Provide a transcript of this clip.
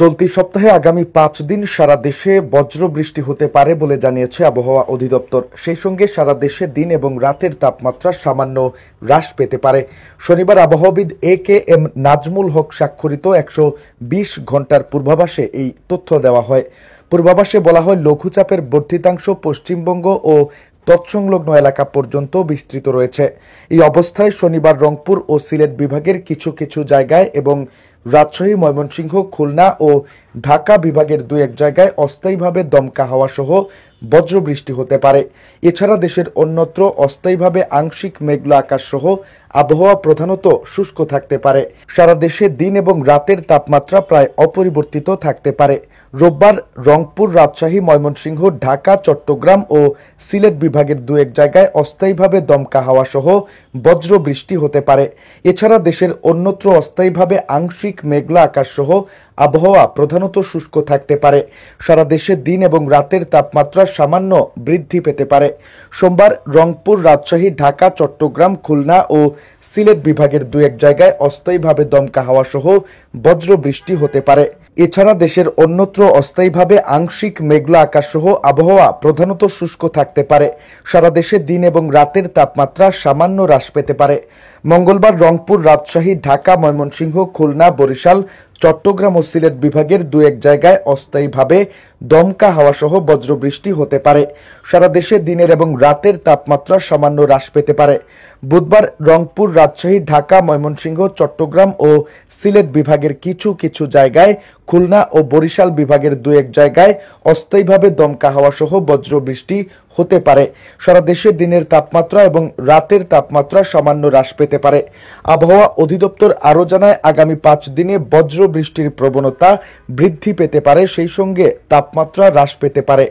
চলতি সপ্তাহে আগামী 5 দিন সারা দেশে বজ্রবৃষ্টি হতে পারে বলে জানিয়েছে আবহাওয়া অধিদপ্তর। সেই সঙ্গে সারা দেশে দিন এবং রাতের তাপমাত্রা সামান্য হ্রাস পেতে পারে। শনিবার আবহাওয়াবিদ এ.কে.এম. নাজমুল হক স্বাক্ষরিত 120 ঘন্টার পূর্বাভাসে এই তথ্য দেওয়া হয়। পূর্বাভাসে বলা হয়, লঘুচাপের বর্ধিতাংশ পশ্চিমবঙ্গ ও তৎসংলগ্ন এলাকা পর্যন্ত বিস্তৃত রয়েছে। এই অবস্থায় শনিবার রংপুর ও সিলেট বিভাগের কিছু কিছু জায়গায় এবং রাজশাহী, ময়মনসিংহ, খুলনা ও ঢাকা বিভাগের দু এক জায়গায় অস্থায়ীভাবে দমকা হাওয়া সহ বজ্রবৃষ্টি হতে পারে। এছাড়া দেশের অন্যত্র অস্থায়ীভাবে আংশিক মেঘলা আকাশ সহ আবহাওয়া প্রধানত শুষ্ক থাকতে পারে। সারা দেশে দিন এবং রাতের তাপমাত্রা প্রায় অপরিবর্তিত থাকতে পারে। রোববার রংপুর, রাজশাহী, ময়মনসিংহ, ঢাকা, চট্টগ্রাম ও সিলেট বিভাগের দু এক জায়গায় অস্থায়ীভাবে দমকা হাওয়া সহ বজ্রবৃষ্টি হতে পারে। এছাড়া দেশের অন্যত্র অস্থায়ীভাবে আংশিক মেঘলা আকাশ সহ আবহাওয়া প্রধানত শুষ্ক থাকতে পারে। সারা দেশে দিন এবং রাতের তাপমাত্রা সামান্য বৃদ্ধি পেতে পারে। সোমবার রংপুর, রাজশাহী, ঢাকা, চট্টগ্রাম, খুলনা ও সিলেট বিভাগের দু এক জায়গায় অস্থায়ীভাবে দমকা হাওয়া সহ বজ্রবৃষ্টি হতে পারে। এছাড়া দেশের অন্যত্র অস্থায়ীভাবে আংশিক মেঘলা আকাশ সহ আবহাওয়া প্রধানত শুষ্ক থাকতে পারে। সারা দেশে দিন এবং রাতের তাপমাত্রা সামান্য হ্রাস পেতে পারে। মঙ্গলবার রংপুর, রাজশাহী, ঢাকা, ময়মনসিংহ, খুলনা, বরিশাল, চট্টগ্রাম ও সিলেট বিভাগের দু এক জায়গায় অস্থায়ীভাবে দমকা হাওয়া সহ বজ্রবৃষ্টি হতে পারে। সারা দেশে দিনের এবং রাতের তাপমাত্রা সামান্য হ্রাস পেতে পারে। বুধবার রংপুর, রাজশাহী, ঢাকা, ময়মনসিংহ, চট্টগ্রাম ও সিলেট বিভাগের কিছু কিছু জায়গায়, খুলনা ও বরিশাল বিভাগের দু এক জায়গায় অস্থায়ীভাবে দমকা হাওয়া সহ বজ্রবৃষ্টি হতে পারে। সারা দেশে দিনের তাপমাত্রা এবং রাতের তাপমাত্রা সামান্য হ্রাস পেতে পারে। আবহাওয়া অধিদপ্তর আরও জানায়, আগামী 5 দিনে বজ্রবৃষ্টির প্রবণতা বৃদ্ধি পেতে পারে, সেই সঙ্গে তাপমাত্রা হ্রাস পেতে পারে।